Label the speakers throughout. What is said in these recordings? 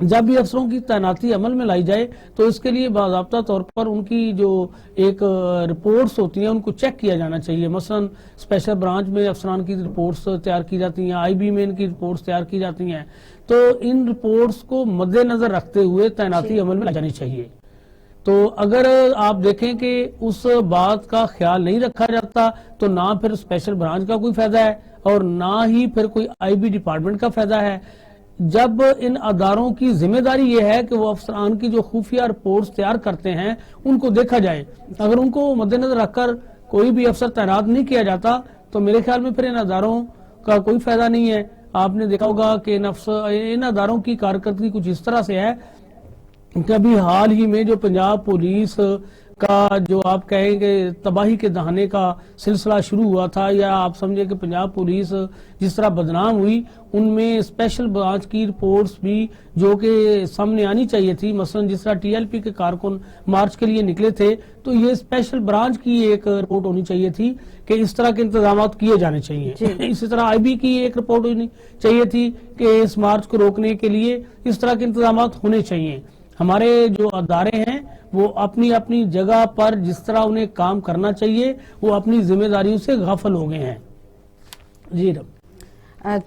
Speaker 1: جب بھی افسروں کی تعیناتی عمل میں لائی جائے تو اس کے لیے باضابطہ طور پر ان کی جو ایک رپورٹس ہوتی ہیں ان کو چیک کیا جانا چاہیے. مثلا اسپیشل برانچ میں افسران کی رپورٹس تیار کی جاتی ہیں, آئی بی میں ان کی رپورٹس تیار کی جاتی ہیں, تو ان رپورٹس کو مد نظر رکھتے ہوئے تعیناتی عمل میں لائی جانی چاہیے. تو اگر آپ دیکھیں کہ اس بات کا خیال نہیں رکھا جاتا تو نہ پھر اسپیشل برانچ کا کوئی فائدہ ہے اور نہ ہی پھر کوئی آئی بی ڈپارٹمنٹ کا فائدہ ہے. جب ان اداروں کی ذمہ داری یہ ہے کہ وہ افسران کی جو خفیہ رپورٹس تیار کرتے ہیں ان کو دیکھا جائے, اگر ان کو مد نظر رکھ کر کوئی بھی افسر تعینات نہیں کیا جاتا تو میرے خیال میں پھر ان اداروں کا کوئی فائدہ نہیں ہے. آپ نے دیکھا ہوگا کہ ان اداروں کی کارکردگی کچھ اس طرح سے ہے کہ ابھی حال ہی میں جو پنجاب پولیس کا جو آپ کہیں کہ تباہی کے دہانے کا سلسلہ شروع ہوا تھا, یا آپ سمجھے کہ پنجاب پولیس جس طرح بدنام ہوئی, ان میں اسپیشل برانچ کی رپورٹس بھی جو کہ سامنے آنی چاہیے تھی. مثلا جس طرح ٹی ایل پی کے کارکن مارچ کے لیے نکلے تھے تو یہ اسپیشل برانچ کی ایک رپورٹ ہونی چاہیے تھی کہ اس طرح کے انتظامات کیے جانے چاہیے. اسی طرح آئی بی کی ایک رپورٹ ہونی چاہیے تھی کہ اس مارچ کو روکنے کے لیے اس طرح کے انتظامات ہونے چاہیے. ہمارے جو ادارے ہیں وہ اپنی اپنی جگہ پر جس طرح انہیں کام کرنا چاہیے وہ اپنی ذمہ داریوں سے غافل ہو گئے ہیں. جی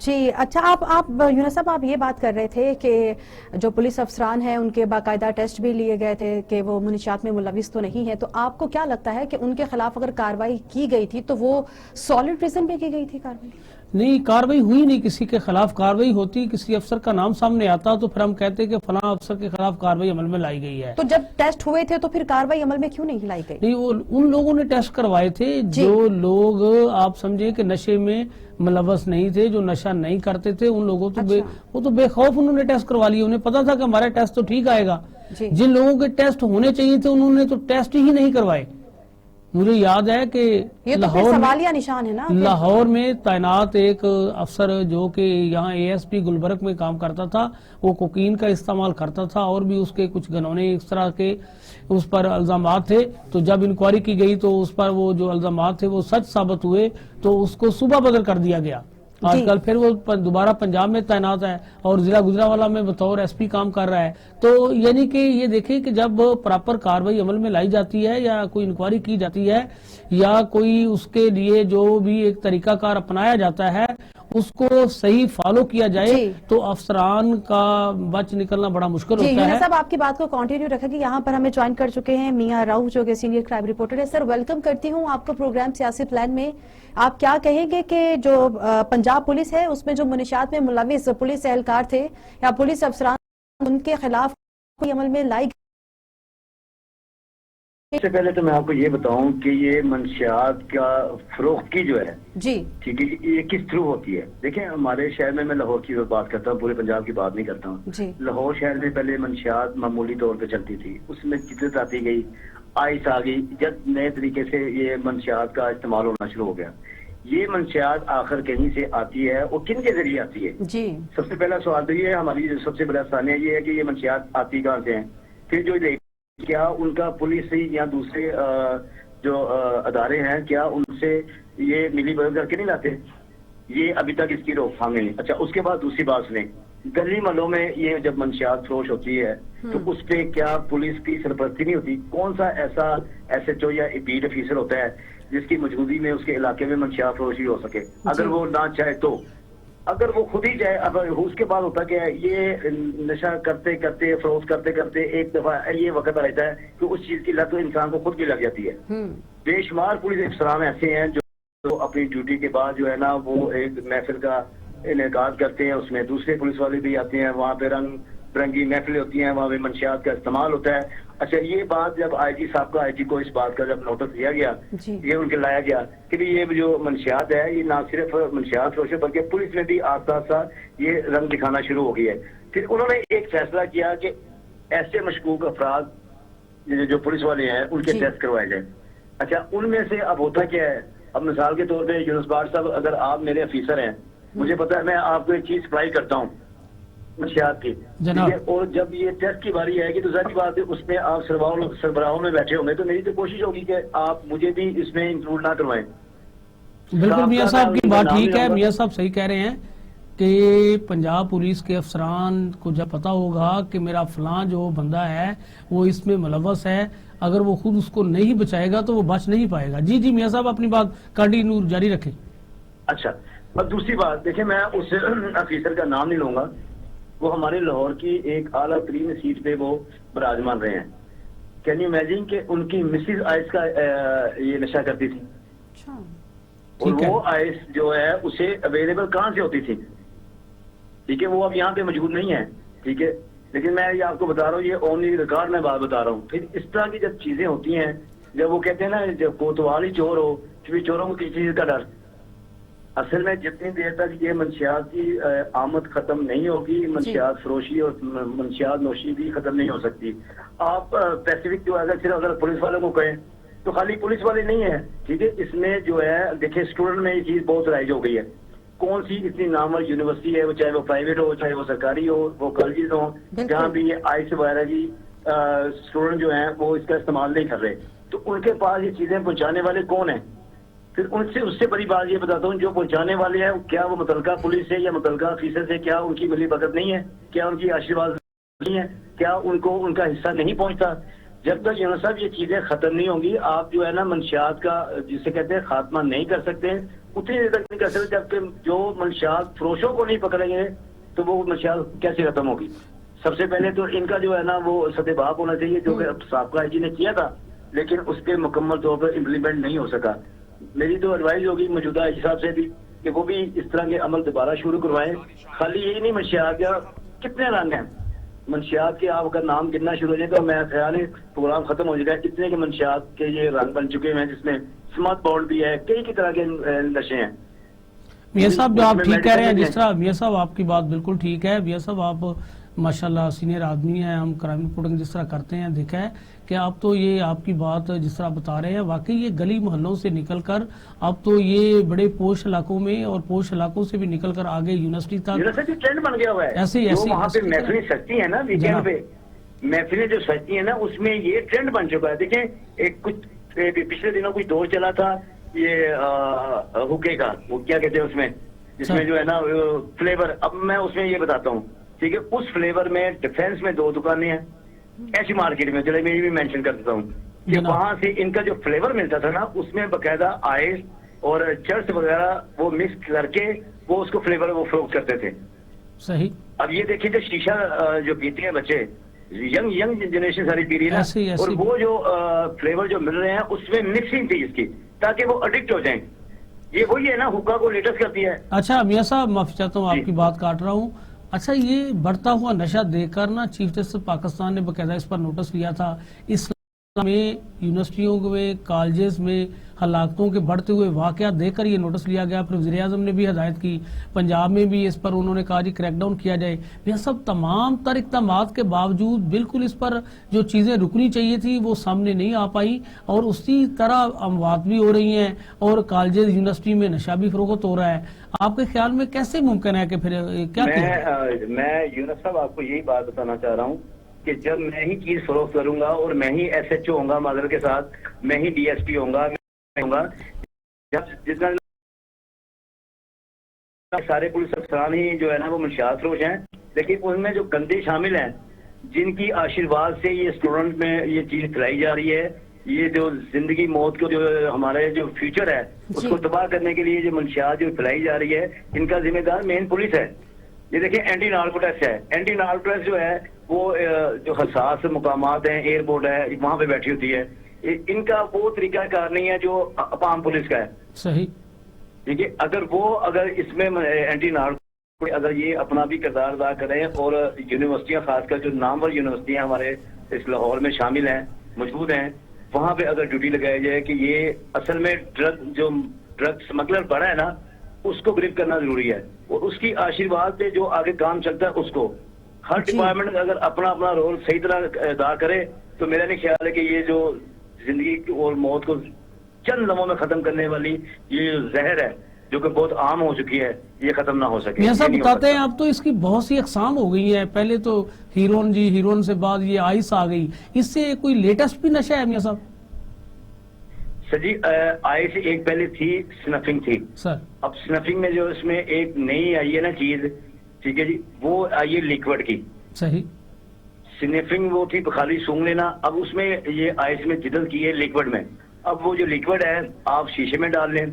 Speaker 2: جی اچھا, آپ یونس صاحب آپ یہ بات کر رہے تھے کہ جو پولیس افسران ہیں ان کے باقاعدہ ٹیسٹ بھی لیے گئے تھے کہ وہ منشیات میں ملوث تو نہیں ہے, تو آپ کو کیا لگتا ہے کہ ان کے خلاف اگر کاروائی کی گئی تھی تو وہ سالڈ ریزن پہ کی گئی تھی کاروائی؟
Speaker 1: نہیں, کاروائی ہوئی نہیں. کسی کے خلاف کاروائی ہوتی, کسی افسر کا نام سامنے آتا تو پھر ہم کہتے کہ فلاں افسر کے خلاف کاروائی عمل میں لائی گئی ہے.
Speaker 2: تو جب ٹیسٹ ہوئے تھے تو پھر کاروائی عمل میں کیوں نہیں لائی گئی؟
Speaker 1: نہیں, وہ ان لوگوں نے ٹیسٹ کروائے تھے جو لوگ آپ سمجھے کہ نشے میں ملوث نہیں تھے, جو نشہ نہیں کرتے تھے, ان لوگوں وہ تو بے خوف انہوں نے ٹیسٹ کروا لیے. انہیں پتا تھا کہ ہمارا ٹیسٹ تو ٹھیک آئے گا. جن لوگوں کے ٹیسٹ ہونے چاہیے تھے انہوں نے تو ٹیسٹ ہی نہیں کروائے. مجھے یاد ہے کہ لاہور میں تعینات ایک افسر جو کہ یہاں اے ایس پی گلبرگ میں کام کرتا تھا, وہ کوکین کا استعمال کرتا تھا اور بھی اس کے کچھ گھنونے اس طرح کے اس پر الزامات تھے. تو جب انکوائری کی گئی تو اس پر وہ جو الزامات تھے وہ سچ ثابت ہوئے تو اس کو صوبہ بدل کر دیا گیا. آج کل پھر وہ دوبارہ پنجاب میں تعینات ہے اور ضلع گجرانوالہ میں بطور ایس پی کام کر رہا ہے. تو یعنی کہ یہ دیکھیں کہ جب پراپر کاروائی عمل میں لائی جاتی ہے یا کوئی انکوائری کی جاتی ہے یا کوئی اس کے لیے جو بھی ایک طریقہ کار اپنایا جاتا ہے اس کو صحیح فالو کیا جائے تو افسران کا بچ نکلنا بڑا مشکل ہوتا ہے.
Speaker 2: صاحب آپ کی بات کو کنٹینیو رکھیں گے. یہاں پر ہمیں جوائن کر چکے ہیں میاں راؤف جو کہ سینئر کرائم رپورٹر ہے. سر ویلکم کرتی ہوں آپ کو پروگرام سیاسی پلان میں. آپ کیا کہیں گے کہ جو پنجاب پولیس ہے اس میں جو منشیات میں ملوث پولیس اہلکار تھے یا پولیس افسران ان کے خلاف کوئی عمل میں لائی؟
Speaker 3: سب سے پہلے تو میں آپ کو یہ بتاؤں کہ یہ منشیات کا فروخت کی جو ہے ٹھیک ہے یہ کس تھرو ہوتی ہے. دیکھیں ہمارے شہر میں لاہور کی بات کرتا ہوں, پورے پنجاب کی بات نہیں کرتا ہوں. لاہور شہر میں پہلے منشیات معمولی طور پہ چلتی تھی, اس میں جدت آتی گئی, آئس آ گئی, جب نئے طریقے سے یہ منشیات کا استعمال ہونا شروع ہو گیا. یہ منشیات آخر کہیں سے آتی ہے اور کن کے ذریعے آتی ہے؟ سب سے پہلا سوال تو یہ ہے, ہماری سب سے بڑا سوال یہ ہے کہ یہ منشیات آتی کہاں سے ہیں. پھر جو کیا ان کا پولیس یا دوسرے جو ادارے ہیں کیا ان سے یہ ملی بھگت کر کے نہیں لاتے؟ یہ ابھی تک اس کی روک تھام نہیں. اچھا, اس کے بعد دوسری بات سنیں, گلی محلوں میں یہ جب منشیات فروش ہوتی ہے تو اس پہ کیا پولیس کی سرپرستی نہیں ہوتی؟ کون سا ایسا ایس ایچ او یا بیٹ آفیسر ہوتا ہے جس کی موجودگی میں اس کے علاقے میں منشیات فروشی ہو سکے؟ اگر وہ نہ چاہے تو, اگر وہ خود ہی جائے, اب اس کے بعد ہوتا کہ یہ نشہ کرتے کرتے فروخت کرتے کرتے ایک دفعہ یہ وقت آتا ہے کہ اس چیز کی لت تو انسان کو خود بھی لگ جاتی ہے. بے شمار پولیس افسران ایسے ہیں جو اپنی ڈیوٹی کے بعد جو ہے نا وہ ایک محفل کا انعقاد کرتے ہیں, اس میں دوسرے پولیس والے بھی آتے ہیں, وہاں پہ رنگ برنگی محفلیں ہوتی ہیں, وہاں پہ منشیات کا استعمال ہوتا ہے. اچھا, یہ بات جب آئی جی صاحب کا آئی جی کو اس بات کا جب نوٹس دیا گیا یہ ان کے لایا گیا کہ یہ جو منشیات ہے یہ نہ صرف منشیات فروش ہے بلکہ پولیس میں بھی آہستہ آہستہ یہ رنگ دکھانا شروع ہو گئی ہے. پھر انہوں نے ایک فیصلہ کیا کہ ایسے مشکوک افراد جو پولیس والے ہیں ان کے ٹیسٹ کروائے جائیں. اچھا, ان میں سے اب ہوتا کیا ہے, اب مثال کے طور پہ یونس بٹ صاحب اگر آپ میرے آفیسر ہیں, مجھے پتا ہے میں آپ کو ایک چیز سپلائی کرتا ہوں منشیات کی, اور جب یہ ٹیسٹ کی باری آئے گی تو ظاہر بات ہے اس میں آپ سربراہوں میں بیٹھے ہوں گے تو میری تو کوشش ہوگی کہ آپ مجھے بھی اس میں انکلوڈ نہ کروائیں.
Speaker 1: بالکل میاں صاحب کی بات ٹھیک ہے, میاں صاحب صحیح کہہ رہے ہیں. کہ پنجاب پولیس کے افسران کو جب پتا ہوگا کہ میرا فلاں جو بندہ ہے وہ اس میں ملوث ہے، اگر وہ خود اس کو نہیں بچائے گا تو وہ بچ نہیں پائے گا. جی میاں صاحب اپنی بات کنٹینیو جاری رکھیں.
Speaker 3: اچھا، اور دوسری بات دیکھیں، میں اس آفیسر کا نام نہیں لوں گا، وہ ہمارے لاہور کی ایک اعلیٰ ترین سیٹ پہ وہ براجمان رہے ہیں. کین یو امیجن کہ ان کی مسز آئس کا یہ نشہ کرتی تھی، اور وہ آئس جو ہے اسے اویلیبل کہاں سے ہوتی تھی؟ ٹھیک ہے، وہ اب یہاں پہ موجود نہیں ہے، ٹھیک ہے، لیکن میں یہ آپ کو بتا رہا ہوں، یہ اونلی ریکارڈ میں بات بتا رہا ہوں. پھر اس طرح کی جب چیزیں ہوتی ہیں، جب وہ کہتے ہیں نا جب کوتوال ہی چور ہو، کیونکہ چوروں کو کسی چیز کا ڈر. اصل میں جتنی دیر تک یہ منشیات کی آمد ختم نہیں ہوگی، منشیات فروشی اور منشیات نوشی بھی ختم نہیں ہو سکتی. آپ پیسیفک جو اگر پولیس والوں کو کہیں تو خالی پولیس والے نہیں ہیں، ٹھیک ہے، اس میں جو ہے دیکھیں اسٹوڈنٹ میں یہ چیز بہت رائج ہو گئی ہے. کون سی اتنی نامور یونیورسٹی ہے، وہ چاہے وہ پرائیویٹ ہو، چاہے وہ سرکاری ہو، وہ کالجز ہوں، جہاں بھی یہ آئس وغیرہ کی اسٹوڈنٹ جو ہیں وہ اس کا استعمال نہیں کر رہے، تو ان کے پاس یہ چیزیں پہنچانے والے کون ہیں؟ پھر اس سے بڑی بات یہ بتاتا ہوں، جو پہنچانے والے ہیں کیا وہ متعلقہ پولیس سے یا متعلقہ آفیسر سے کیا ان کی ملی بھگت نہیں ہے؟ کیا ان کی آشیرواد نہیں ہے؟ کیا ان کو ان کا حصہ نہیں پہنچتا؟ جب تک یونس صاحب یہ چیزیں ختم نہیں ہوں گی، آپ جو ہے نا منشیات کا جسے کہتے ہیں خاتمہ نہیں کر سکتے، اتنی دیر تک نہیں کر سکتے جب کہ جو منشیات فروشوں کو نہیں پکڑیں گے تو وہ منشیات کیسے ختم ہوگی؟ سب سے پہلے تو ان کا جو ہے نا وہ سطح باب ہونا چاہیے، جو کہ سابقہ آئی جی نے کیا تھا، لیکن اس پہ مکمل طور پر امپلیمنٹ نہیں ہو سکا. میری تو ایڈوائز ہوگی موجودہ آئی جی صاحب سے بھی کہ وہ بھی اس طرح کے عمل دوبارہ شروع کروائیں. خالی یہی نہیں، منشیات کا کتنے رنگ ہیں، منشیات کے آپ اگر نام گننا شروع ہو جائے تو میں خیال ہے پروگرام ختم ہو جائے گا. اتنے کے منشیات کے یہ رنگ بن چکے ہیں، جس میں اسمارٹ بورڈ بھی ہے، کئی طرح کے نشے ہیں.
Speaker 1: میاں صاحب جو آپ ٹھیک کہہ رہے ہیں، جس طرح میاں صاحب آپ کی بات بالکل ٹھیک ہے. میاں صاحب آپ ماشاءاللہ سینئر آدمی ہیں، ہم کرائم رپورٹنگ جس طرح کرتے ہیں دیکھا ہے کہ آپ تو یہ آپ کی بات جس طرح بتا رہے ہیں واقعی یہ گلی محلوں سے نکل کر اب تو یہ بڑے پوش علاقوں میں اور پوش علاقوں سے بھی نکل کر آگے یونیورسٹی تک
Speaker 3: ٹرینڈ بن گیا ہوا ہے.
Speaker 1: ایسے
Speaker 3: وہاں پہ محفلیں سجتی ہیں نا ویکینڈ پہ، محفلیں جو سجتی ہیں نا اس میں یہ ٹرینڈ بن چکا ہے. دیکھیں ایک کچھ پچھلے دنوں کوئی دور چلا تھا یہ حکے کا، وہ کیا کہتے ہیں اس میں، جس میں جو ہے نا فلیور، اب میں اس میں یہ بتاتا ہوں، ٹھیک ہے، اس فلیور میں ڈیفینس میں 2 دکانیں ہیں، ایسی مارکیٹ میں چلے میں یہ بھی مینشن کر دیتا ہوں کہ وہاں سے ان کا جو فلیور ملتا تھا نا اس میں باقاعدہ آئس اور چرس وغیرہ وہ مکس کر کے وہ اس کو فلیور وہ فروخت کرتے تھے.
Speaker 1: صحیح.
Speaker 3: اب یہ دیکھیے کہ شیشہ جو پیتے ہیں بچے، ینگ جنریشن ساری پی رہی ہے، اور وہ جو فلیور جو مل رہے ہیں اس میں مکسنگ تھی اس کی تاکہ وہ اڈکٹ ہو جائیں. یہ وہی ہے نا حکا کو لیٹسٹ کرتی ہے.
Speaker 1: اچھا میاں صاحب معافی چاہتا ہوں آپ کی بات کاٹ رہا ہوں. اچھا یہ بڑھتا ہوا نشہ دیکھ کر نا چیف جسٹس پاکستان نے باقاعدہ اس پر نوٹس لیا تھا. اس میں یونیورسٹیوں میں کالجز میں ہلاکتوں کے بڑھتے ہوئے واقعات دیکھ کر یہ نوٹس لیا گیا. پھر وزیر اعظم نے بھی ہدایت کی، پنجاب میں بھی اس پر انہوں نے کہا جی کریک ڈاؤن کیا جائے. یہ سب تمام تر اقدامات کے باوجود بالکل اس پر جو چیزیں رکنی چاہیے تھی وہ سامنے نہیں آ پائی، اور اسی طرح اموات بھی ہو رہی ہیں اور کالجز یونیورسٹی میں نشہ بھی فروخت ہو رہا ہے. آپ کے خیال میں کیسے ممکن ہے کہ پھر کیا
Speaker 3: میں یونس صاحب آپ کو یہی بات بتانا چاہ رہا ہوں کہ جب میں ہی چیز فروخت کروں گا اور میں ہی ایس ایچ او ہوں گا مادر کے ساتھ، میں ہی ڈی ایس پی ہوں گا، جتنا سارے پولیس افسران ہی جو ہے نا وہ منشیات فروش ہیں، لیکن ان میں جو گندے شامل ہیں جن کی آشیرواد سے یہ اسٹوڈنٹ میں یہ چیز پھیلائی جا رہی ہے، یہ جو زندگی موت کو جو ہمارے جو فیوچر ہے اس کو تباہ کرنے کے لیے جو منشیات جو پھیلائی جا رہی ہے، ان کا ذمہ دار مین پولیس ہے. یہ دیکھیں اینٹی نارکوٹکس ہے، اینٹی نارکوٹکس جو ہے وہ جو حساس مقامات ہیں، ایئرپورٹ ہے وہاں پہ بیٹھی ہوتی ہے، ان کا وہ طریقہ کار نہیں ہے جو عوام پولیس کا ہے.
Speaker 1: صحیح.
Speaker 3: ٹھیک ہے، اگر اس میں اینٹی نارکوٹکس اگر یہ اپنا بھی کردار ادا کریں اور یونیورسٹیاں خاص کر جو نامور یونیورسٹیاں ہمارے اس لاہور میں شامل ہیں موجود ہیں، وہاں پہ اگر ڈیوٹی لگائی جائے کہ یہ اصل میں ڈرگ سمگلر بڑا ہے نا اس کو گرفت کرنا ضروری ہے، اور اس کی آشیرواد سے جو آگے کام چلتا ہے اس کو ہر ڈپارٹمنٹ اگر اپنا اپنا رول صحیح طرح ادا کرے تو میرا نہیں خیال ہے کہ یہ جو زندگی اور موت کو چند لمحوں میں ختم کرنے والی یہ زہر ہے جو کہ بہت عام ہو چکی ہے یہ ختم نہ ہو سکے.
Speaker 1: میاں صاحب بتاتے ہیں اب تو اس کی بہت سی اقسام ہو گئی ہیں، پہلے تو ہیرون سے بعد یہ آئس آ گئی، اس سے کوئی لیٹسٹ بھی نشہ ہے میاں صاحب؟
Speaker 3: سر جی آئے سے ایک پہلے تھی سنفنگ تھی
Speaker 1: سر
Speaker 3: اب سنفنگ میں جو اس میں ایک نئی آئی ہے نا چیز ٹھیک ہے جی وہ آئی ہے لیکوڈ کی
Speaker 1: صحیح
Speaker 3: سنفنگ وہ تھی خالی سونگ لینا اب اس میں یہ آئس میں جدل کی ہے لیکوڈ میں اب وہ جو لیکوڈ ہے آپ شیشے میں ڈال لیں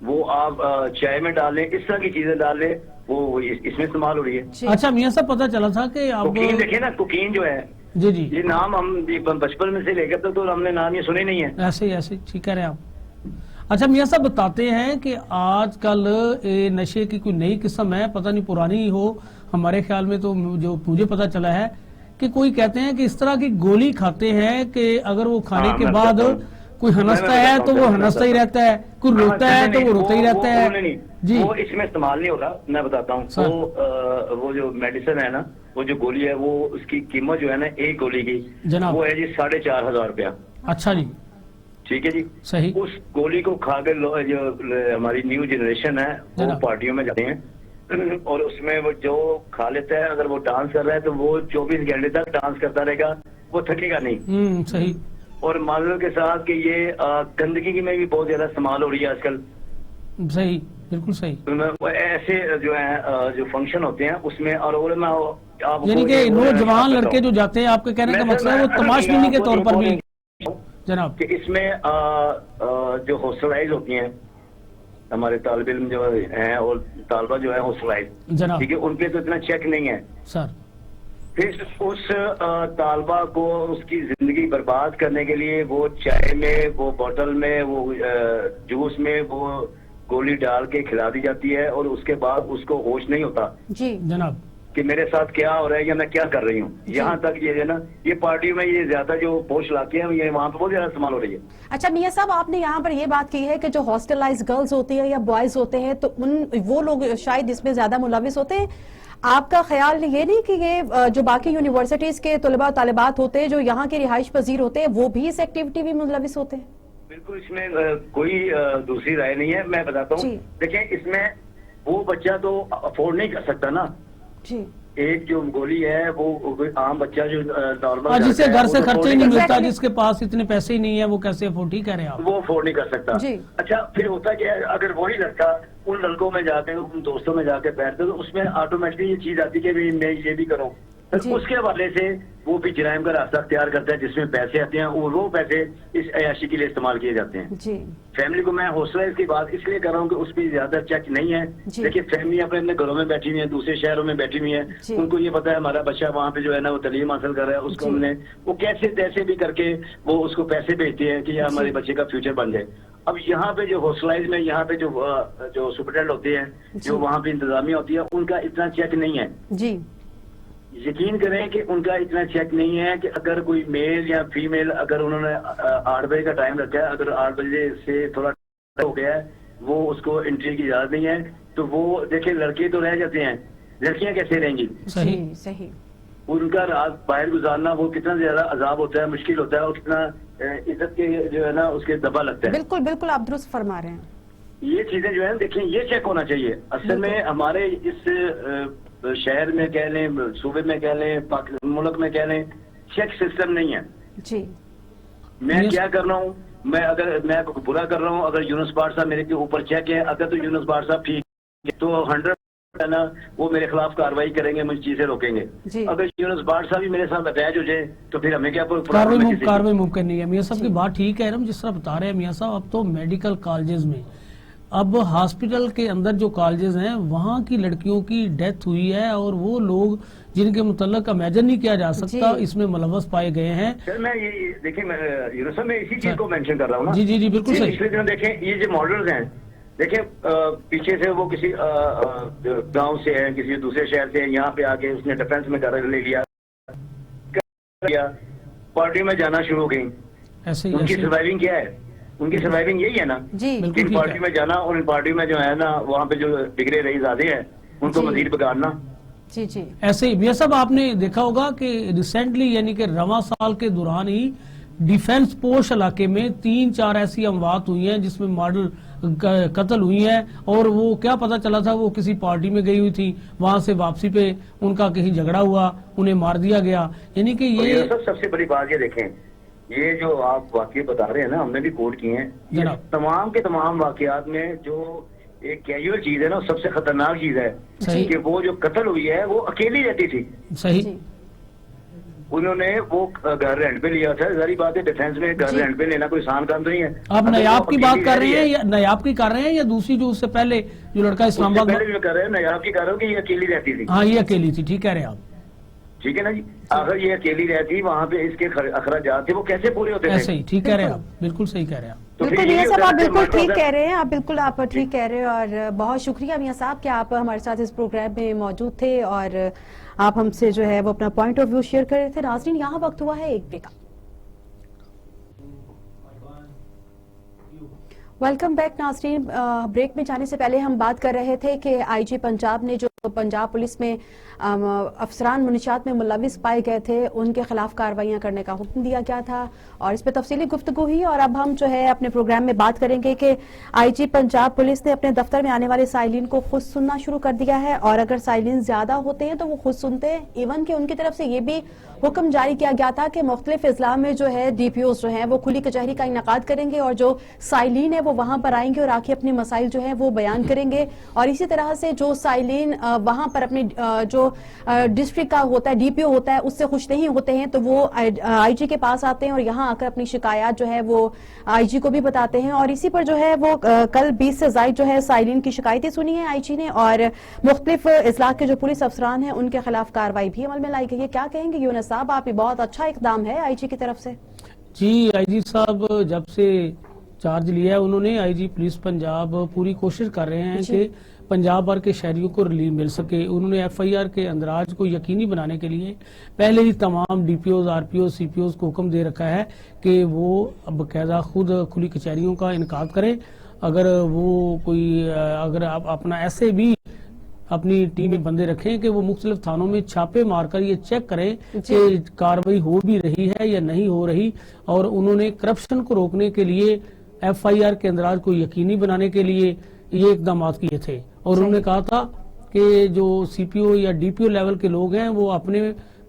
Speaker 3: وہ آپ چائے میں ڈال لیں اس طرح کی چیزیں ڈال لیں وہ اس میں استعمال ہو رہی ہے
Speaker 1: اچھا میاں صاحب پتہ چلا تھا کہ آپ
Speaker 3: کوکین دیکھیں نا کوکین جو ہے
Speaker 1: جی جی
Speaker 3: یہ نام ہم بچپن میں سے لے کر تو ہم نے نام یہ سنے نہیں ہے
Speaker 1: ایسے ٹھیک کہہ رہے ہیں آپ اچھا میاں صاحب بتاتے ہیں کہ آج کل نشے کی کوئی نئی قسم ہے پتہ نہیں پرانی ہو ہمارے خیال میں تو جو مجھے پتہ چلا ہے کہ کوئی کہتے ہیں کہ اس طرح کی گولی کھاتے ہیں کہ اگر وہ کھانے کے بعد کوئی ہنستا ہے تو وہ ہنستا ہی رہتا ہے کوئی روتا ہے تو وہ روتا ہی رہتا ہے
Speaker 3: جی وہ اس میں استعمال نہیں ہوتا میں بتاتا ہوں وہ جو میڈیسن ہے نا وہ جو گولی ہے وہ اس کی قیمت جو ہے نا ایک گولی کی وہ ہے جی 4,500 روپیہ
Speaker 1: اچھا جی
Speaker 3: ٹھیک ہے جی
Speaker 1: صحیح
Speaker 3: اس گولی کو کھا کے جو ہماری نیو جنریشن ہے وہ پارٹیوں میں جاتے ہیں اور اس میں وہ جو کھا لیتا ہے اگر وہ ڈانس کر رہا ہے تو وہ 24 گھنٹے تک ڈانس کرتا رہے گا وہ تھکے گا نہیں
Speaker 1: صحیح
Speaker 3: اور معذرت کے ساتھ کہ یہ گندگی میں بھی بہت زیادہ استعمال ہو رہی ہے آج کل
Speaker 1: صحیح بالکل صحیح
Speaker 3: ایسے جو ہیں جو فنکشن ہوتے ہیں اس میں اور
Speaker 1: یعنی کہ نوجوان لڑکے جو جاتے ہیں آپ کے کہنے کا مقصد ہے وہ تماشبینی کے طور پر بھی جناب
Speaker 3: کہ اس میں جو ہاسٹلائز ہوتی ہیں ہمارے طالب علم جو ہیں اور طالبہ جو ہے ہاسٹلائز
Speaker 1: جناب
Speaker 3: ٹھیک ہے ان پہ تو اتنا چیک نہیں ہے
Speaker 1: سر
Speaker 3: پھر اس طالبہ کو اس کی زندگی برباد کرنے کے لیے وہ چائے میں وہ بوتل میں وہ جوس میں وہ گولی ڈال کے کھلا دی جاتی ہے اور اس کے بعد اس کو ہوش نہیں ہوتا
Speaker 2: جی
Speaker 1: جناب
Speaker 3: کہ میرے ساتھ کیا ہو رہا ہے یا میں کیا کر رہی ہوں یہاں تک یہ ہے نا یہ پارٹی میں یہ زیادہ جو پوش لاتے ہیں یہ وہاں پہ بہت زیادہ استعمال ہو رہی ہے
Speaker 2: اچھا میاں صاحب آپ نے یہاں پر یہ بات کی ہے کہ جو ہاسٹلائز گرلز ہوتی ہے یا بوائز ہوتے ہیں تو وہ لوگ شاید اس میں زیادہ ملوث ہوتے ہیں آپ کا خیال یہ نہیں کہ یہ جو باقی یونیورسٹیز کے طلباء طالبات ہوتے ہیں جو یہاں کے رہائش پذیر ہوتے ہیں وہ بھی اس ایکٹیویٹی میں ملوث ہوتے ہیں
Speaker 3: بالکل اس میں کوئی دوسری رائے نہیں ہے میں بتاتا ہوں دیکھیں اس میں وہ بچہ تو افورڈ نہیں کر سکتا نا
Speaker 2: جی
Speaker 3: ایک جو گولی ہے وہ عام بچہ جو نارمل
Speaker 1: جسے گھر سے خرچہ ہی نہیں ملتا جس کے پاس اتنے پیسے ہی نہیں ہے وہ کیسے افورڈ ہی کہہ رہے ہیں آپ
Speaker 3: وہ افورڈ نہیں کر سکتا اچھا پھر ہوتا کیا ہے اگر وہی لڑکا ان لڑکوں میں جا کے ان دوستوں میں جا کے بیٹھتے تو اس میں آٹومیٹکلی یہ چیز آتی کہ میں یہ بھی کروں اس کے حوالے سے وہ بھی جرائم کا راستہ اختیار کرتا ہے جس میں پیسے آتے ہیں اور وہ پیسے اس عیاشی کے لیے استعمال کیے جاتے ہیں فیملی کو میں حوصلہ اس کی بات اس لیے کر رہا ہوں کہ اس پہ زیادہ چیک نہیں ہے لیکن فیملی اپنے گھروں میں بیٹھی ہوئی ہے دوسرے شہروں میں بیٹھی ہوئی ہے ان کو یہ پتا ہے ہمارا بچہ وہاں پہ جو ہے نا وہ تعلیم حاصل کر رہا ہے اس کو ہم نے وہ کیسے تیسے بھی کر کے وہ اس کو پیسے بھیجتے ہیں کہ ہمارے بچے کا فیوچر بن جائے اب یہاں پہ جو ہاسٹلائز میں یہاں پہ جو سپرنٹینڈنٹ ہوتے ہیں جو وہاں پہ انتظامیہ ہوتی ہے ان کا اتنا چیک نہیں ہے
Speaker 2: جی
Speaker 3: یقین کریں کہ ان کا اتنا چیک نہیں ہے کہ اگر کوئی میل یا فیمیل اگر انہوں نے 8 بجے کا ٹائم رکھا ہے اگر 8 بجے سے تھوڑا ہو گیا ہے وہ اس کو انٹری کی اجازت نہیں ہے تو وہ دیکھیں لڑکے تو رہ جاتے ہیں لڑکیاں کیسے رہیں گی
Speaker 2: صحیح
Speaker 3: ان کا رات باہر گزارنا وہ کتنا زیادہ عذاب ہوتا ہے مشکل ہوتا ہے اور کتنا عزت کے جو ہے نا اس کے دبا لگتا ہے
Speaker 2: بالکل بالکل آپ درست فرما رہے ہیں
Speaker 3: یہ چیزیں جو ہے دیکھیں یہ چیک ہونا چاہیے اصل میں ہمارے اس شہر میں کہہ لیں صوبے میں کہہ لیں ملک میں کہہ لیں چیک سسٹم نہیں ہے
Speaker 2: جی
Speaker 3: میں کیا کر رہا ہوں میں اگر میں برا کر رہا ہوں اگر یونس بار صاحب میرے کے اوپر چیک ہے اگر تو یونس بار صاحب ٹھیک ہے تو 100 نا وہ میرے خلاف کاروائی کریں گے مجھے چیزیں روکیں گے اگر یونس بار صاحب بھی میرے ساتھ اٹیچ ہو جائے تو پھر ہمیں کیا
Speaker 1: کاروائی ممکن نہیں ہے میاں صاحب کی بات ٹھیک ہے جس طرح بتا رہے ہیں میاں صاحب اب تو میڈیکل کالجز میں اب ہاسپٹل کے اندر جو کالجز ہیں وہاں کی لڑکیوں کی ڈیتھ ہوئی ہے اور وہ لوگ جن کے متعلق امیجن نہیں کیا جا سکتا اس میں ملوث پائے گئے ہیں
Speaker 3: سر میں یہ دیکھیں میں اسی چیز کو مینشن کر رہا ہوں نا
Speaker 1: جی بالکل صحیح
Speaker 3: پچھلے دنوں دیکھیں یہ جو ماڈلز ہیں دیکھیں پیچھے سے وہ کسی گاؤں سے ہیں کسی دوسرے شہر سے یہاں پہ آ کے اس نے ڈیفینس میں گھر لے لیا پارٹی میں جانا شروع ہو گئی ان کی سروائیونگ کیا ہے ان کی سروائیونگ یہی ہے نا ان پارٹی میں جانا اور ان پارٹی میں جو ہے نا وہاں پہ جو بگڑے رہی زیادہ ہیں ان کو مزید بگاڑنا
Speaker 1: ایسے ہی میاں صاحب آپ نے دیکھا ہوگا کہ ریسنٹلی یعنی کہ رواں سال کے دوران ہی ڈیفینس پوش علاقے میں 3-4 ایسی اموات ہوئی ہیں جس میں ماڈل قتل ہوئی ہیں اور وہ کیا پتا چلا تھا وہ کسی پارٹی میں گئی ہوئی تھی وہاں سے واپسی پہ ان کا کہیں جھگڑا ہوا انہیں مار دیا گیا یعنی کہ یہ
Speaker 3: سب سے بڑی بات یہ دیکھیں یہ جو آپ واقعے بتا رہے ہیں نا، ہم نے بھی کوٹ کیے ہیں، یہ تمام کے تمام واقعات میں جو ایک کیجول چیز ہے نا، سب سے خطرناک چیز ہے کہ وہ جو قتل ہوئی ہے وہ اکیلی رہتی تھی.
Speaker 1: صحیح.
Speaker 3: انہوں نے وہ گھر رینٹ پہ لیا تھا. ظاہری بات ہے ڈیفینس میں گھر رینٹ پہ لینا کوئی آسان کام تو نہیں ہے.
Speaker 1: آپ نیاب کی بات کر رہے ہیں یا نیاب کی کر رہے ہیں یا دوسری جو اس سے پہلے جو لڑکا اسلام آباد
Speaker 3: پہلے جو کر رہے ہیں نیاب کی کر رہا ہوں کہ یہ اکیلی رہتی تھی.
Speaker 1: ہاں یہ اکیلی تھی. ٹھیک کہہ رہے ہیں آپ.
Speaker 3: ٹھیک ہے نا جی. اگر یہ اکیلی رہتی وہاں پہ اس کے اخراجات تھے وہ کیسے پورے ہوتے تھے؟
Speaker 1: ایسے ہی. ٹھیک کہہ رہے ہیں آپ. بالکل صحیح کہہ رہے ہیں آپ.
Speaker 2: بالکل میاں صاحب آپ بالکل ٹھیک کہہ رہے ہیں. آپ بالکل آپ ٹھیک کہہ رہے ہیں اور بہت شکریہ میاں صاحب کہ آپ ہمارے ساتھ اس پروگرام میں موجود تھے اور آپ ہم سے جو ہے وہ اپنا پوائنٹ آف ویو شیئر کر رہے تھے. ناظرین یہاں وقت ہوا ہے ایک بریک کا. ویلکم بیک ناظرین. بریک میں جانے سے پہلے ہم بات کر رہے تھے کہ آئی جی پنجاب نے جو پنجاب پولیس میں افسران منشیات میں ملوث پائے گئے تھے ان کے خلاف کارروائیاں کرنے کا حکم دیا گیا تھا اور اس پہ تفصیلی گفتگو ہوئی. اور اب ہم جو ہے اپنے پروگرام میں بات کریں گے کہ آئی جی پنجاب پولیس نے اپنے دفتر میں آنے والے سائلین کو خود سننا شروع کر دیا ہے اور اگر سائلین زیادہ ہوتے ہیں تو وہ خود سنتے ہیں. ایون کہ ان کی طرف سے یہ بھی حکم جاری کیا گیا تھا کہ مختلف اضلاع میں جو ہے ڈی پی اوز جو ہیں وہ کھلی کچہری کا انعقاد کریں گے اور جو سائلین ہے وہ وہاں پر آئیں گے اور آ کے اپنے مسائل جو ہیں وہ بیان کریں گے. اور اسی طرح سے جو سائلین وہاں پر اپنے جو ڈسٹرکٹ کا ہوتا ہے ڈی پی او ہوتا ہے اس سے خوش نہیں ہوتے ہیں تو وہ آئی جی کے پاس آتے ہیں اور یہاں آ کر اپنی شکایات جو ہے وہ آئی جی کو بھی بتاتے ہیں. اور اسی پر جو ہے وہ کل 20 سے زائد جو ہے سائلین کی شکایتیں سنی ہیں آئی جی نے اور مختلف اضلاع کے جو پولیس افسران ہیں ان کے خلاف کارروائی بھی عمل میں لائی گئی ہے. کیا کہیں گے یونس صاحب؟ آپ یہ بہت اچھا اقدام ہے آئی جی کی طرف سے.
Speaker 1: جی آئی جی صاحب جب سے چارج لیا ہے انہوں نے آئی جی پولیس پنجاب پوری کوشش کر رہے ہیں کہ پنجاب بھر کے شہریوں کو ریلیف مل سکے. انہوں نے ایف آئی آر کے اندراج کو یقینی بنانے کے لیے پہلے ہی تمام D P Os R P Os C P Os کو حکم دے رکھا ہے کہ وہ باقاعدہ خود کھلی کچہریوں کا انعقاد کریں. اگر وہ کوئی اگر آپ اپنا ایسے بھی اپنی ٹیم میں بندے رکھیں کہ وہ مختلف تھانوں میں چھاپے مار کر یہ چیک کریں کہ کارروائی ہو بھی رہی ہے یا نہیں ہو رہی. اور انہوں نے کرپشن کو روکنے کے لیے ایف آئی آر کے اندراج کو یقینی بنانے کے لیے یہ اقدامات کیے تھے اور انہوں نے کہا تھا کہ جو سی پی او یا ڈی پی او لیول کے لوگ ہیں وہ اپنے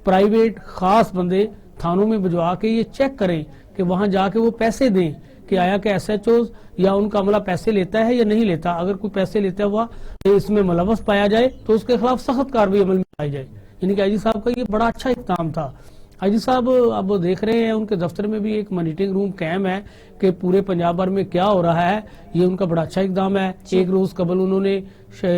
Speaker 1: پرائیویٹ خاص بندے تھانوں میں بھجوا کے یہ چیک کریں کہ وہاں جا کے وہ پیسے دیں کہ آیا کہ ایس ایچ اوز یا ان کا عملہ پیسے لیتا ہے یا نہیں لیتا. اگر کوئی پیسے لیتا ہوا اس میں ملوث پایا جائے تو اس کے خلاف سخت کارروائی عمل میں لائی جائے. یعنی کہ آئی جی صاحب کا یہ بڑا اچھا اقدام تھا. آئی جی صاحب اب دیکھ رہے ہیں ان کے دفتر میں بھی ایک مانیٹرنگ روم قائم ہے کہ پورے پنجاب بھر میں کیا ہو رہا ہے. یہ ان کا بڑا اچھا اقدام ہے. ایک روز قبل انہوں نے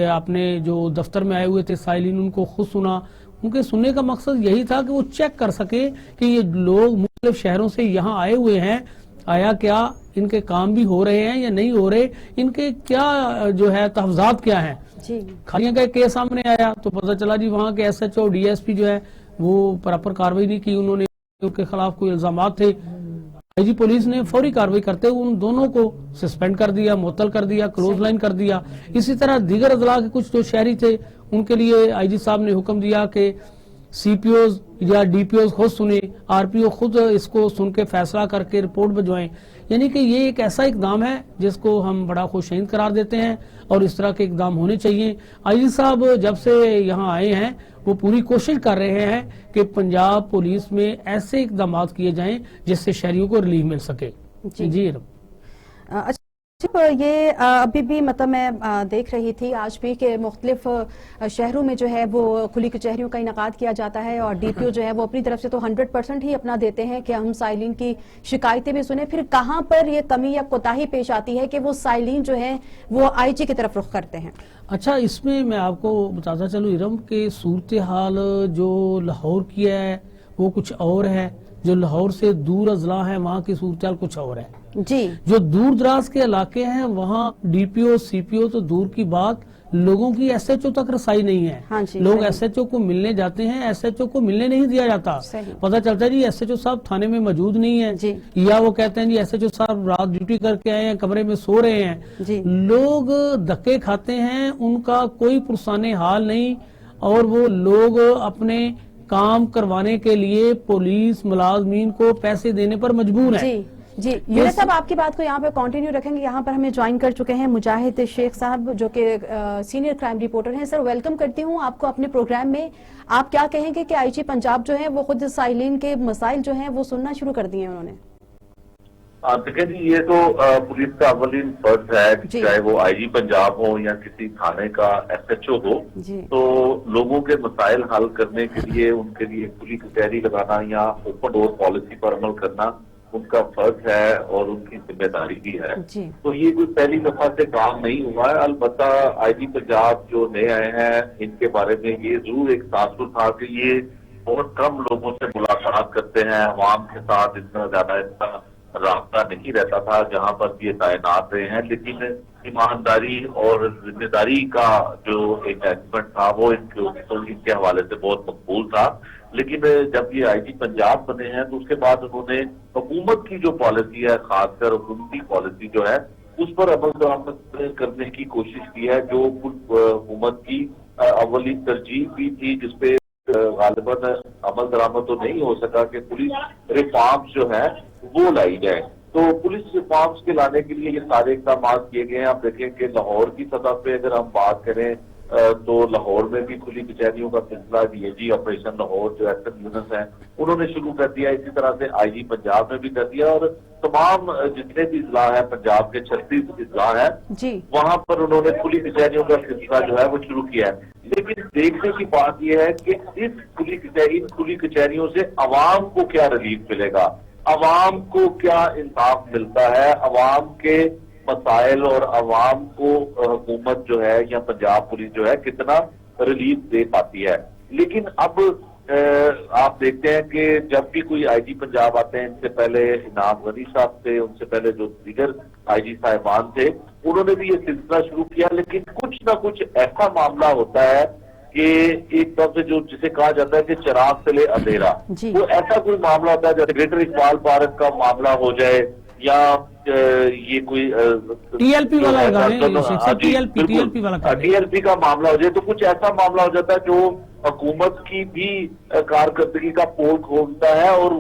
Speaker 1: اپنے جو دفتر میں آئے ہوئے تھے سائلین ان کو خود سنا. ان کے سننے کا مقصد یہی تھا کہ وہ چیک کر سکے کہ یہ لوگ مختلف شہروں سے یہاں آئے ہوئے ہیں آیا کیا ان کے کام بھی ہو رہے ہیں یا نہیں ہو رہے, ان کے کیا جو ہے تحفظات کیا ہیں. کھالیاں کا ایک کیس سامنے آیا تو پتہ چلا جی وہاں کے S H O D S P جو ہے وہ پراپر کارروائی نہیں کی. انہوں نے ان کے خلاف کوئی الزامات تھے. آئی جی پولیس نے فوری کارروائی کرتے ہوئے ان دونوں کو سسپینڈ کر دیا, معطل کر دیا, کلوز لائن کر دیا. اسی طرح دیگر اضلاع کے کچھ جو شہری تھے ان کے لیے آئی جی صاحب نے حکم دیا کہ سی پی اوز یا ڈی پی اوز خود سنیں, آر پی او خود اس کو سن کے فیصلہ کر کے رپورٹ بھجوائیں. یعنی کہ یہ ایک ایسا اقدام ہے جس کو ہم بڑا خوش آئند قرار دیتے ہیں اور اس طرح کے اقدام ہونے چاہیے. آئی جی صاحب جب سے یہاں آئے ہیں وہ پوری کوشش کر رہے ہیں کہ پنجاب پولیس میں ایسے اقدامات کیے جائیں جس سے شہریوں کو ریلیف مل سکے. جی
Speaker 2: یہ ابھی بھی مطلب میں دیکھ رہی تھی آج بھی کہ مختلف شہروں میں جو ہے وہ کھلی کچہریوں کا انعقاد کیا جاتا ہے اور ڈی پی او جو ہے وہ اپنی طرف سے تو 100% ہی اپنا دیتے ہیں کہ ہم سائلین کی شکایتیں بھی سنیں. پھر کہاں پر یہ کمی یا کوتاہی پیش آتی ہے کہ وہ سائلین جو ہے وہ آئی جی کی طرف رخ کرتے ہیں؟
Speaker 1: اچھا اس میں میں آپ کو بتاتا چلوں ارم کہ صورتحال جو لاہور کی ہے وہ کچھ اور ہے, جو لاہور سے دور اضلاع ہیں وہاں کی صورتحال کچھ اور ہے.
Speaker 2: جی
Speaker 1: جو دور دراز کے علاقے ہیں وہاں ڈی پی او سی پی او تو دور کی بات, لوگوں کی ایس ایچ او تک رسائی نہیں ہے. لوگ ایس ایچ او کو ملنے جاتے ہیں, ایس ایچ او کو ملنے نہیں دیا جاتا. پتہ چلتا ہے جی ایس ایچ او صاحب تھانے میں موجود نہیں ہے یا وہ کہتے ہیں جی ایس ایچ او صاحب رات ڈیوٹی کر کے آئے ہیں کمرے میں سو رہے ہیں. لوگ دھکے کھاتے ہیں, ان کا کوئی پرسان حال نہیں اور وہ لوگ اپنے کام کروانے کے لیے پولیس ملازمین کو پیسے دینے پر مجبور ہیں.
Speaker 2: جی یونس صاحب آپ کی بات کو یہاں پہ کنٹینیو رکھیں گے. یہاں پر ہمیں جوائن کر چکے ہیں مجاہد شیخ صاحب جو کہ سینئر کرائم رپورٹر ہیں. سر ویلکم کرتی ہوں آپ کو اپنے پروگرام میں. آپ کیا کہیں گے کہ آئی جی پنجاب جو ہے وہ خود سائلین کے مسائل جو ہیں وہ سننا شروع کر دیے ہیں انہوں نے؟
Speaker 4: دیکھیں جی، یہ تو پولیس کا اولین فرض ہے، چاہے وہ آئی جی پنجاب ہو یا کسی تھانے کا ایس ایچ او ہو، تو لوگوں کے مسائل حل کرنے کے لیے ان کے لیے کھلی کچہری لگانا یا اوپن ڈور پالیسی پر عمل کرنا ان کا فرض ہے اور ان کی ذمہ داری بھی ہے۔ تو یہ کوئی پہلی دفعہ سے کام نہیں ہوا ہے، البتہ آئی جی پنجاب جو نئے آئے ہیں ان کے بارے میں یہ ضرور ایک تاثر تھا کہ یہ بہت کم لوگوں سے ملاقات کرتے ہیں، عوام کے ساتھ اتنا زیادہ رابطہ نہیں رہتا تھا جہاں پر یہ تعینات رہے ہیں، لیکن ایمانداری اور ذمہ داری کا جو ایک ایسپیکٹ تھا وہ ان کے حوالے سے بہت مقبول تھا۔ لیکن جب یہ آئی جی پنجاب بنے ہیں تو اس کے بعد انہوں نے حکومت کی جو پالیسی ہے، خاص کر حکومتی پالیسی جو ہے، اس پر عمل درآمد کرنے کی کوشش کی ہے، جو حکومت کی اولی ترجیح بھی تھی، جس پہ غالباً عمل درآمد تو نہیں ہو سکا کہ پولیس ریفارمز جو ہے وہ لائی جائے۔ تو پولیس ریفارمز کے لانے کے لیے یہ سارے اقدامات کیے گئے ہیں۔ آپ دیکھیں کہ لاہور کی سطح پہ اگر ہم بات کریں تو لاہور میں بھی کھلی کچہریوں کا سلسلہ ڈی اے جی آپریشن لاہور جو ایس ایم یونس ہیں انہوں نے شروع کر دیا، اسی طرح سے آئی جی پنجاب میں بھی کر دیا، اور تمام جتنے بھی اضلاع ہیں پنجاب کے 36 اضلاع ہیں وہاں پر انہوں نے کھلی کچہریوں کا سلسلہ جو ہے وہ شروع کیا ہے۔ لیکن دیکھنے کی بات یہ ہے کہ اس کھلی کچہریوں سے عوام کو کیا ریلیف ملے گا، عوام کو کیا انصاف ملتا ہے، عوام کے مسائل اور عوام کو حکومت جو ہے یا پنجاب پولیس جو ہے کتنا ریلیف دے پاتی ہے۔ لیکن اب آپ دیکھتے ہیں کہ جب بھی کوئی آئی جی پنجاب آتے ہیں، ان سے پہلے انعام غنی صاحب تھے، ان سے پہلے جو دیگر آئی جی صاحبان تھے، انہوں نے بھی یہ سلسلہ شروع کیا، لیکن کچھ نہ کچھ ایسا معاملہ ہوتا ہے کہ ایک طرف سے جو جسے کہا جاتا ہے کہ چراغ تلے اندھیرا، وہ ایسا کوئی معاملہ ہوتا ہے جیسے گریٹر اقبال پارک کا معاملہ ہو جائے یا یہ کوئی
Speaker 1: ٹی ایل پی والا ٹی
Speaker 4: ایل پی کا معاملہ ہو جائے، تو کچھ ایسا معاملہ ہو جاتا ہے جو حکومت کی بھی کارکردگی کا پول کھولتا ہے اور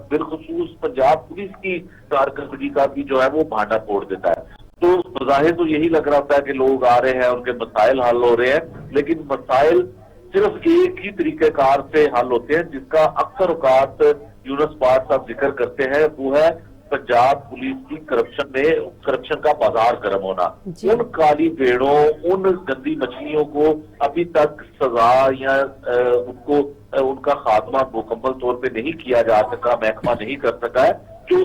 Speaker 4: بالخصوص پنجاب پولیس کی کارکردگی کا بھی جو ہے وہ بھانڈا پھوڑ دیتا ہے۔ تو بظاہر تو یہی لگ رہا ہوتا ہے کہ لوگ آ رہے ہیں، ان کے مسائل حل ہو رہے ہیں، لیکن مسائل صرف ایک ہی طریقہ کار سے حل ہوتے ہیں جس کا اکثر اوقات یونس بٹ صاحب ذکر کرتے ہیں، وہ ہے پنجاب پولیس کی کرپشن کا بازار گرم ہونا۔ ان کالی بھیڑوں، ان گندی مچھلیوں کو ابھی تک سزا یا ان کا خاتمہ مکمل طور پہ نہیں کیا جا سکا، محکمہ نہیں کر سکا ہے، جو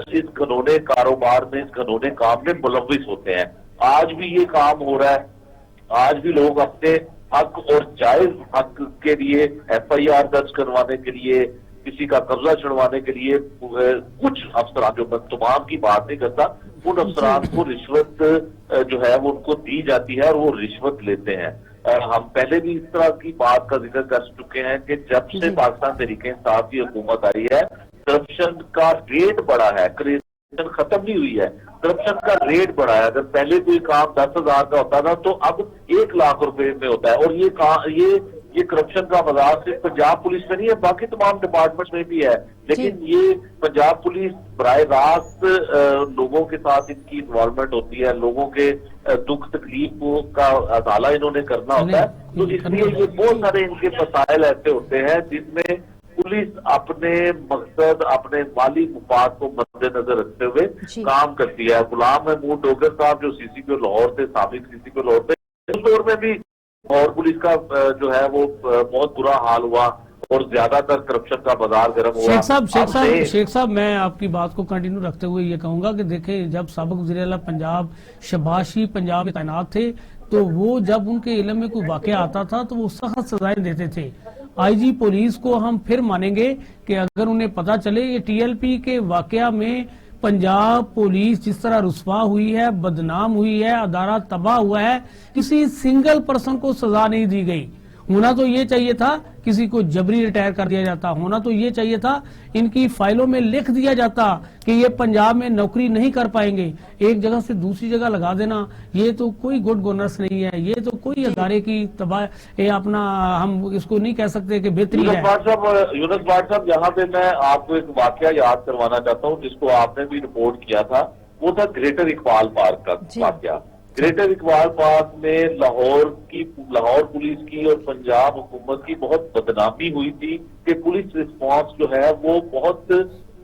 Speaker 4: اس گھنونے کاروبار میں، اس گھنونے کام میں ملوث ہوتے ہیں۔ آج بھی یہ کام ہو رہا ہے، آج بھی لوگ اپنے حق اور جائز حق کے لیے ایف آئی آر درج کروانے کے لیے، کسی کا قبضہ چھڑوانے کے لیے کچھ افسران، جو میں تمام کی بات نہیں کرتا، ان افسران کو رشوت جو ہے وہ ان کو دی جاتی ہے اور وہ رشوت لیتے ہیں۔ ہم پہلے بھی اس طرح کی بات کا ذکر کر چکے ہیں کہ جب سے پاکستان تحریک انصاف کی حکومت آئی ہے، کرپشن کا ریٹ بڑا ہے، کرپشن ختم نہیں ہوئی ہے، کرپشن کا ریٹ بڑا ہے۔ اگر پہلے کوئی کام 10,000 کا ہوتا تھا تو اب 1 لاکھ روپے میں ہوتا ہے، اور یہ کرپشن کا مزاج صرف پنجاب پولیس میں نہیں ہے، باقی تمام ڈپارٹمنٹس میں بھی ہے، لیکن یہ پنجاب پولیس براہ راست لوگوں کے ساتھ ان کی انوالومنٹ ہوتی ہے، لوگوں کے دکھ تکلیف کا ازالہ انہوں نے کرنا ہوتا ہے، تو اس لیے یہ بہت سارے ان کے مسائل ایسے ہوتے ہیں جس میں پولیس اپنے مقصد، اپنے مالی مفاد کو مد نظر رکھتے ہوئے کام کرتی ہے۔ غلام محمود ڈوگر صاحب جو سی سی پی او لاہور تھے، سابق سی سی پی او لاہور تھے، اس دور میں بھی اور پولیس کا جو ہے وہ بہت برا حال ہوا اور زیادہ تر کرپشن کا بازار گرم ہوا۔
Speaker 1: شیخ صاحب میں آپ کی بات کو کنٹینیو رکھتے ہوئے یہ کہوں گا کہ دیکھیں، جب سابق وزیر اعلیٰ پنجاب شہباز شریف پنجاب میں تعینات تھے تو وہ جب ان کے علم میں کوئی واقعہ آتا تھا تو وہ سخت سزائیں دیتے تھے۔ آئی جی پولیس کو ہم پھر مانیں گے کہ اگر انہیں پتا چلے یہ ٹی ایل پی کے واقعہ میں پنجاب پولیس جس طرح رسوا ہوئی ہے، بدنام ہوئی ہے، ادارہ تباہ ہوا ہے، کسی سنگل پرسن کو سزا نہیں دی گئی۔ ہونا تو یہ چاہیے تھا کسی کو جبری ریٹائر کر دیا جاتا، ہونا تو یہ چاہیے تھا ان کی فائلوں میں لکھ دیا جاتا کہ یہ پنجاب میں نوکری نہیں کر پائیں گے۔ ایک جگہ سے دوسری جگہ لگا دینا یہ تو کوئی گڈ گورننس نہیں ہے، یہ تو کوئی ادارے کی اپنا ہم اس کو نہیں کہہ سکتے کہ بہتری ہے۔
Speaker 4: یونس بٹ صاحب، یہاں پہ میں آپ کو ایک واقعہ یاد کروانا چاہتا ہوں جس کو آپ نے بھی رپورٹ کیا تھا، وہ تھا گریٹر اقبال پارک کا واقعہ۔ گریٹر اقبال پارک میں لاہور پولیس کی اور پنجاب حکومت کی بہت بدنامی ہوئی تھی کہ پولیس رسپانس جو ہے وہ بہت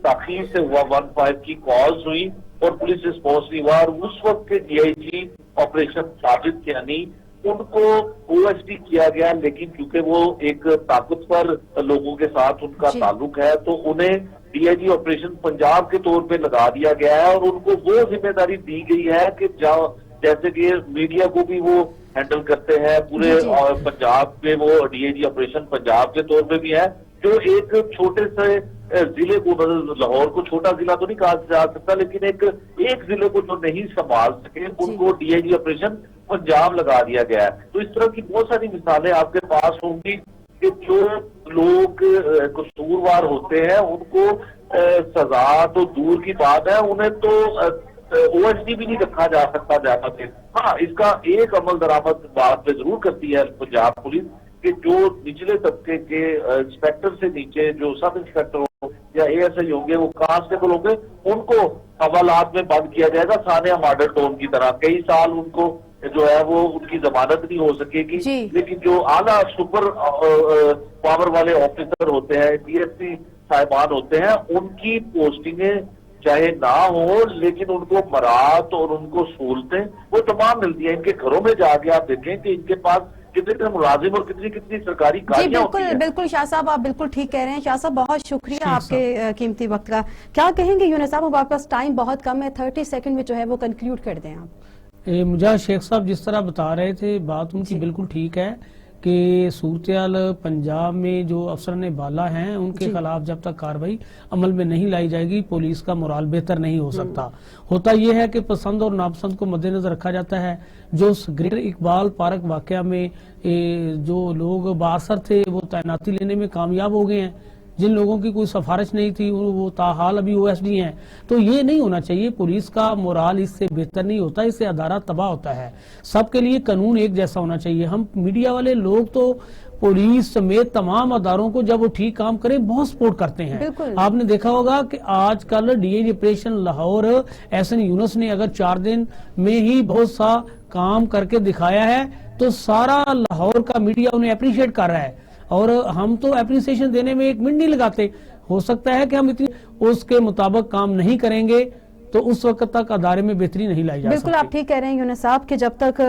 Speaker 4: تاخیر سے ہوا 15 کی کالز ہوئی اور پولیس رسپانس نہیں ہوا، اور اس وقت کے ڈی آئی جی آپریشن ثابت کیانی ان کو او ایس ڈی کیا گیا، لیکن کیونکہ وہ ایک طاقتور لوگوں کے ساتھ ان کا تعلق ہے تو انہیں D I G operation Punjab کے طور پہ لگا دیا گیا ہے، اور ان کو وہ ذمہ داری دی گئی ہے کہ جیسے کہ میڈیا کو بھی وہ ہینڈل کرتے ہیں پورے پنجاب میں، وہ D I G operation Punjab کے طور پہ بھی ہے، جو ایک چھوٹے سے ضلع کو، لاہور کو چھوٹا ضلع تو نہیں کہا جا سکتا، لیکن ایک ضلع کو جو نہیں سنبھال سکے ان کو D I G operation Punjab لگا دیا گیا ہے۔ تو اس طرح کی بہت ساری مثالیں آپ کے پاس ہوں گی کہ جو لوگ قصوروار ہوتے ہیں ان کو سزا تو دور کی بات ہے، انہیں تو او ایس ڈی بھی نہیں رکھا جا سکتا زیادہ دیر۔ ہاں، اس کا ایک عمل درآمد بات پہ ضرور کرتی ہے پنجاب پولیس کہ جو نچلے طبقے کے انسپیکٹر سے نیچے جو سب انسپیکٹر ہوں یا اے ایس آئی ہوں گے، وہ کانسٹیبل ہوں گے، ان کو حوالات میں بند کیا جائے گا ثانیہ ماڈل ٹاؤن کی طرح، کئی سال ان کو جو ہے وہ ان کی ضمانت نہیں ہو سکے گی۔ لیکن جو اعلیٰ سپر پاور والے آفیسر ہوتے ہیں، ڈی ایس پی صاحبان ہوتے ہیں، ان کی پوسٹنگیں چاہے نہ ہو لیکن ان کو مراد اور ان کو سہولتیں وہ تمام ملتی ہیں۔ ان کے گھروں میں جا کے آپ دیکھیں کہ ان کے پاس کتنے ملازم اور کتنی سرکاری گاڑیاں ہوتی ہیں۔
Speaker 2: بالکل شاہ صاحب، آپ بالکل ٹھیک کہہ رہے ہیں۔ شاہ صاحب بہت شکریہ آپ کے قیمتی وقت کا۔ کیا کہیں گے یونس صاحب، اب آپ کا ٹائم بہت کم ہے، 30 سیکنڈ میں جو ہے وہ کنکلیوڈ کر دیں آپ۔
Speaker 1: مجھے شیخ صاحب جس طرح بتا رہے تھے بات ان کی بالکل ٹھیک ہے کہ صورتحال پنجاب میں جو افسران بالا ہیں ان کے خلاف جب تک کارروائی عمل میں نہیں لائی جائے گی پولیس کا مورال بہتر نہیں ہو سکتا۔ ہوتا یہ ہے کہ پسند اور ناپسند کو مد نظر رکھا جاتا ہے۔ جو گریٹر اقبال پارک واقعہ میں جو لوگ بااثر تھے وہ تعیناتی لینے میں کامیاب ہو گئے ہیں، جن لوگوں کی کوئی سفارش نہیں تھی وہ تاحال ابھی او ایس ڈی ہیں۔ تو یہ نہیں ہونا چاہیے، پولیس کا مورال اس سے بہتر نہیں ہوتا، اس سے ادارہ تباہ ہوتا ہے۔ سب کے لیے قانون ایک جیسا ہونا چاہیے۔ ہم میڈیا والے لوگ تو پولیس سمیت تمام اداروں کو جب وہ ٹھیک کام کریں بہت سپورٹ کرتے ہیں۔ آپ نے دیکھا ہوگا کہ آج کل ڈی اے G operation Lahore S N Younis نے اگر 4 دن میں ہی بہت سا کام کر کے دکھایا ہے تو سارا لاہور کا میڈیا انہیں اپریشیٹ کر رہا ہے، اور ہم تو اپریسیشن دینے میں 1 منٹ نہیں لگاتے۔ ہو سکتا ہے کہ ہم اس کے مطابق کام نہیں کریں گے تو اس وقت تک ادارے میں بہتری نہیں لائی جا سکتی۔
Speaker 2: بالکل آپ ٹھیک کہہ رہے ہیں یونس صاحب کہ جب تک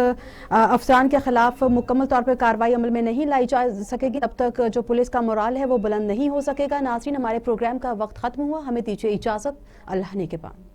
Speaker 2: افسران کے خلاف مکمل طور پر کارروائی عمل میں نہیں لائی جا سکے گی تب تک جو پولیس کا مورال ہے وہ بلند نہیں ہو سکے گا۔ ناظرین، ہمارے پروگرام کا وقت ختم ہوا، ہمیں دیجیے اجازت، اللہ نے کے بعد۔